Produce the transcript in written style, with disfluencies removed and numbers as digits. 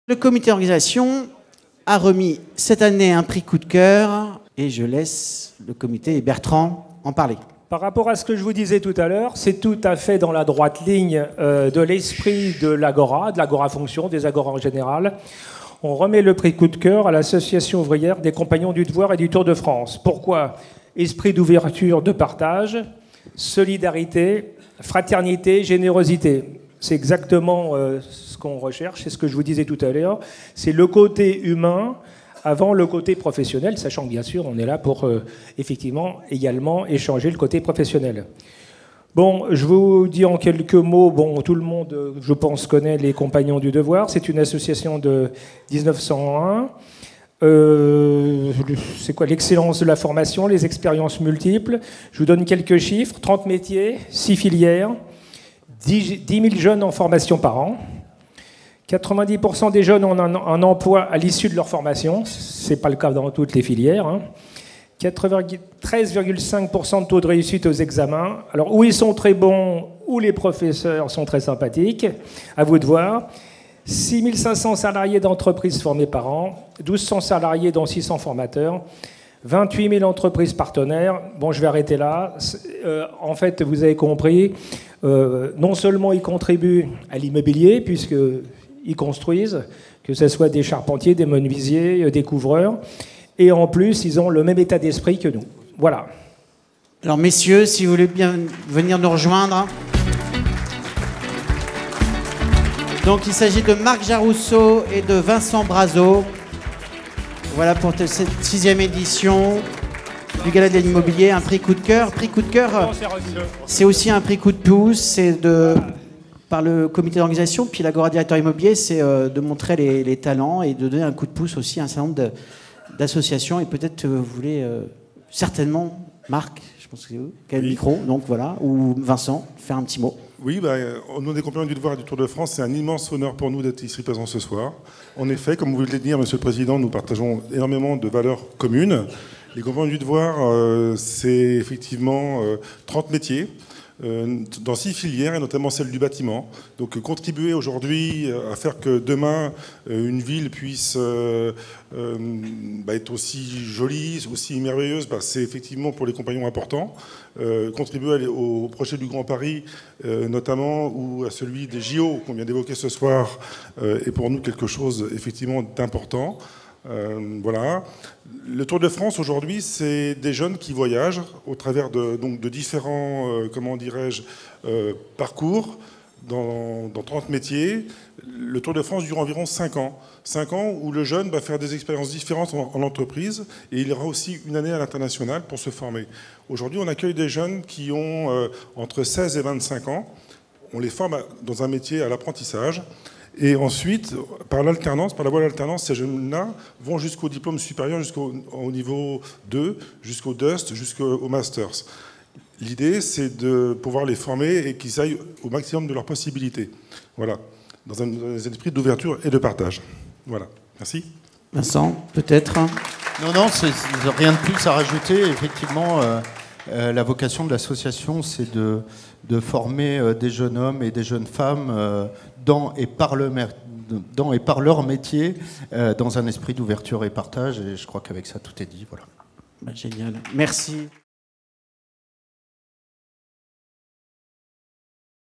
Le comité d'organisation a remis cette année un prix coup de cœur et je laisse le comité et Bertrand en parler. Par rapport à ce que je vous disais tout à l'heure, c'est tout à fait dans la droite ligne de l'esprit de l'Agora Fonction, des Agora en général. On remet le prix coup de cœur à l'Association ouvrière des Compagnons du Devoir et du Tour de France. Pourquoi? Esprit d'ouverture, de partage, solidarité, fraternité, générosité. C'est exactement ce qu'on recherche, c'est ce que je vous disais tout à l'heure. C'est le côté humain avant le côté professionnel, sachant que bien sûr on est là pour effectivement également échanger le côté professionnel. Bon, je vous dis en quelques mots, bon, tout le monde, je pense, connaît les Compagnons du Devoir. C'est une association de 1901. C'est quoi l'excellence de la formation, les expériences multiples. Je vous donne quelques chiffres, 30 métiers, 6 filières, 10 000 jeunes en formation par an. 90% des jeunes ont un emploi à l'issue de leur formation. Ce n'est pas le cas dans toutes les filières. 13,5% de taux de réussite aux examens. Alors, où ils sont très bons, où les professeurs sont très sympathiques, à vous de voir. 6 500 salariés d'entreprises formés par an, 1 200 salariés dont 600 formateurs, 28 000 entreprises partenaires. Bon, je vais arrêter là. En fait, vous avez compris, non seulement ils contribuent à l'immobilier, puisqu'ils construisent, que ce soit des charpentiers, des menuisiers, des couvreurs, et en plus, ils ont le même état d'esprit que nous. Voilà. Alors, messieurs, si vous voulez bien venir nous rejoindre. Donc, il s'agit de Marc Jarousseau et de Vincent Brazo. Voilà pour cette 6e édition du Gala de l'immobilier, un prix coup de cœur. Prix coup de cœur, c'est aussi un prix coup de pouce, c'est par le comité d'organisation, puis l'Agora Directeur Immobilier, c'est de montrer les talents et de donner un coup de pouce aussi à un certain nombre d'associations. Et peut-être vous voulez certainement, Marc, je pense que c'est vous, qui a le micro, donc voilà, ou Vincent, faire un petit mot. Oui, au nom des Compagnons du Devoir et du Tour de France, c'est un immense honneur pour nous d'être ici présents ce soir. En effet, comme vous venez de dire, Monsieur le Président, nous partageons énormément de valeurs communes. Les Compagnons du Devoir, c'est effectivement 30 métiers, dans 6 filières, et notamment celle du bâtiment. Donc contribuer aujourd'hui à faire que demain, une ville puisse être aussi jolie, aussi merveilleuse, c'est effectivement pour les compagnons important. Contribuer au projet du Grand Paris, notamment, ou à celui des JO qu'on vient d'évoquer ce soir, est pour nous quelque chose effectivement d'important. Voilà. Le Tour de France aujourd'hui, c'est des jeunes qui voyagent au travers de différents, parcours dans 30 métiers. Le Tour de France dure environ 5 ans. 5 ans où le jeune va faire des expériences différentes en entreprise et il aura aussi une année à l'international pour se former. Aujourd'hui, on accueille des jeunes qui ont entre 16 et 25 ans. On les forme dans un métier à l'apprentissage. Et ensuite, par l'alternance, par la voie de l'alternance, ces jeunes-là vont jusqu'au diplôme supérieur, jusqu'au niveau 2, jusqu'au DUST, jusqu'au Masters. L'idée, c'est de pouvoir les former et qu'ils aillent au maximum de leurs possibilités. Voilà, dans un esprit d'ouverture et de partage. Voilà, merci. Vincent, peut-être. Non, c'est rien de plus à rajouter. Effectivement, la vocation de l'association, c'est de former des jeunes hommes et des jeunes femmes dans et par leur métier, dans un esprit d'ouverture et partage. Et je crois qu'avec ça, tout est dit. Voilà. Génial. Merci.